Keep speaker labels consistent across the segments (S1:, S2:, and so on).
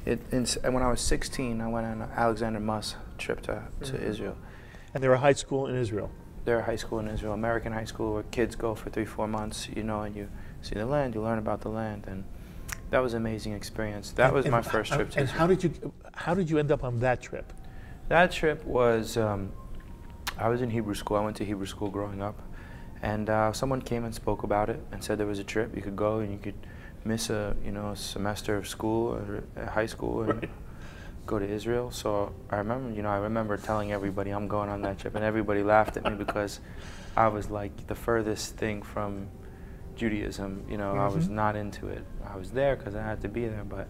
S1: And when I was 16, I went on an Alexander Muss trip to Israel.
S2: And they're a high school in Israel.
S1: They're a high school in Israel, American high school, where kids go for 3-4 months, you know, and you see the land, you learn about the land, and that was an amazing experience. That was my first trip to Israel.
S2: And how did you end up on that trip?
S1: That trip was, I was in Hebrew school. I went to Hebrew school growing up, and someone came and spoke about it and said there was a trip you could go and you could miss a semester of school or high school and go to Israel. So I remember telling everybody I'm going on that trip, and everybody laughed at me because I was like the furthest thing from Judaism. You know, I was not into it. I was there because I had to be there, but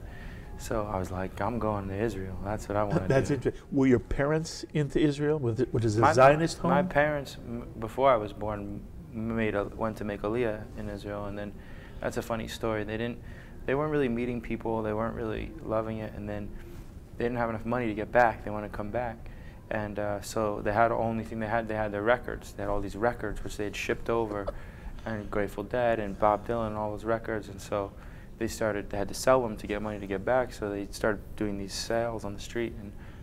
S1: so I was like, I'm going to Israel. That's what I want to do.
S2: That's interesting. Were your parents into Israel? Was it a Zionist home?
S1: My parents, before I was born, went to make Aliyah in Israel, and then that's a funny story. They weren't really meeting people. They weren't really loving it, and then they didn't have enough money to get back. They wanted to come back, and so they had the only thing they had their records. They had all these records which they had shipped over, and Grateful Dead and Bob Dylan and all those records, and so they had to sell them to get money to get back. So they started doing these sales on the street,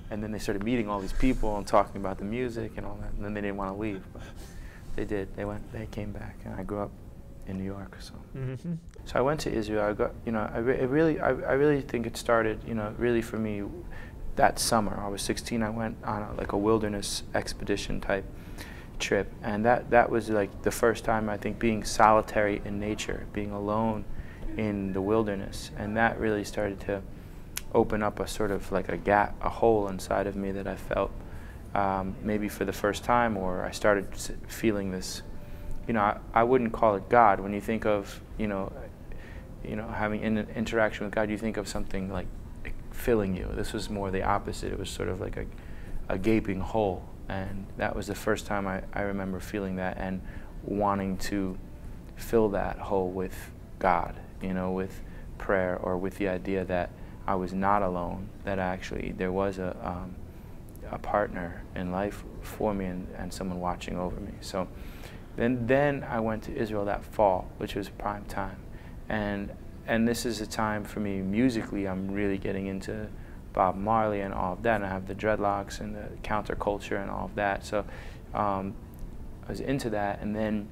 S1: and then they started meeting all these people and talking about the music and all that. And then they didn't want to leave, but they did. They came back, and I grew up in New York. So, so I went to Israel. I got, I really think it started, really for me that summer. I was 16. I went on like a wilderness expedition type trip, and that was like the first time I think being solitary in nature, being alone in the wilderness, and that really started to open up a sort of like a gap, a hole inside of me that I felt maybe for the first time, or I started feeling this, I wouldn't call it God. When you think of, having an interaction with God, you think of something like filling you. This was more the opposite. It was sort of like a gaping hole, and that was the first time I remember feeling that and wanting to fill that hole with God, with prayer, or with the idea that I was not alone, that actually there was a partner in life for me and someone watching over me. So then I went to Israel that fall, which was prime time. And this is a time for me musically. I'm really getting into Bob Marley and all of that, and I have the dreadlocks and the counterculture and all of that. So I was into that, and then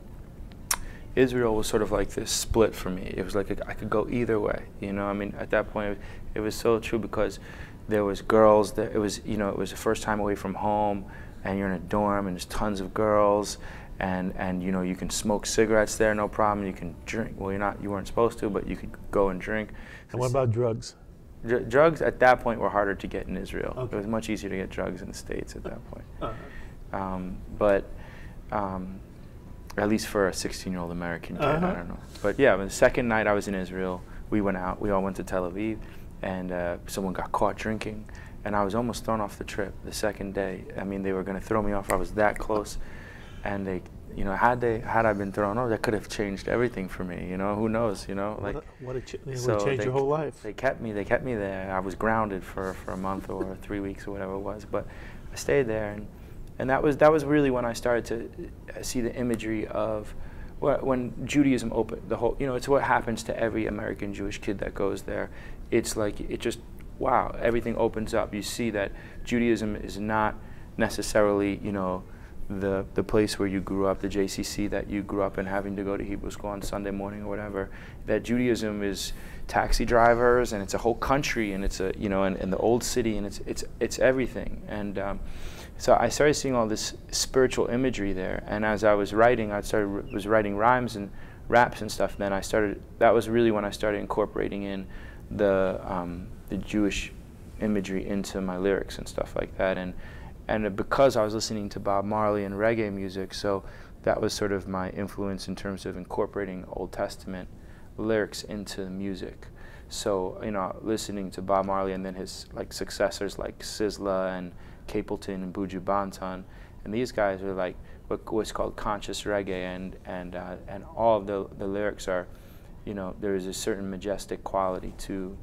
S1: Israel was sort of like this split for me. It was like I could go either way, I mean, at that point, it was so true because there was girls. It was the first time away from home, and you're in a dorm, and there's tons of girls, and you can smoke cigarettes there, no problem. You can drink. Well, you weren't supposed to, but you could go and drink.
S2: And what about drugs?
S1: Drugs at that point were harder to get in Israel. Okay. It was much easier to get drugs in the States at that point. At least for a 16-year-old American kid, I don't know. But yeah, the second night I was in Israel, we went out. We all went to Tel Aviv, and someone got caught drinking, and I was almost thrown off the trip the second day. I mean, they were going to throw me off. I was that close, and they, had I been thrown off, that could have changed everything for me. Who knows? It would
S2: change your whole life.
S1: They kept me there. I was grounded for a month or 3 weeks or whatever it was, but I stayed there, and that was really when I started to see the imagery of when Judaism opened the whole. It's what happens to every American Jewish kid that goes there. It's like it just, wow, everything opens up. You see that Judaism is not necessarily the place where you grew up, the JCC that you grew up in, having to go to Hebrew school on Sunday morning or whatever. That Judaism is taxi drivers, and it's a whole country, and it's and the old city, and it's everything. And so I started seeing all this spiritual imagery there, and as I was writing, was writing rhymes and raps and stuff. And then that was really when I started incorporating in the Jewish imagery into my lyrics and stuff like that. And because I was listening to Bob Marley and reggae music, so that was sort of my influence in terms of incorporating Old Testament lyrics into the music. So listening to Bob Marley and then his successors like Sizzla and Capleton and Buju Banton, and these guys are like what's called conscious reggae, and all of the lyrics are, there is a certain majestic quality to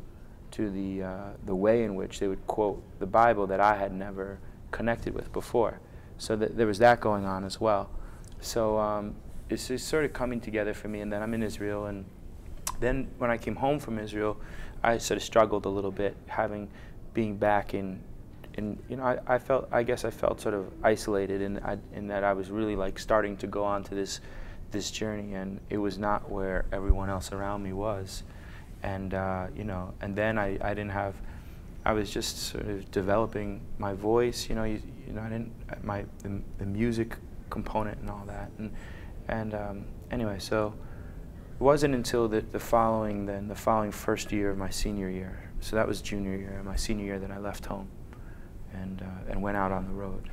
S1: the way in which they would quote the Bible that I had never connected with before. So there was that going on as well. So it's sort of coming together for me, and then I'm in Israel, and then when I came home from Israel, I sort of struggled a little bit being back in you know, I guess I felt sort of isolated in that I was really like starting to go on to this journey, and it was not where everyone else around me was. And you know, and then I didn't have, I was just sort of developing my voice, you know, I didn't, the music component and all that, and anyway, so it wasn't until the following first year of my senior year, so that was junior year, my senior year, that I left home and went out on the road.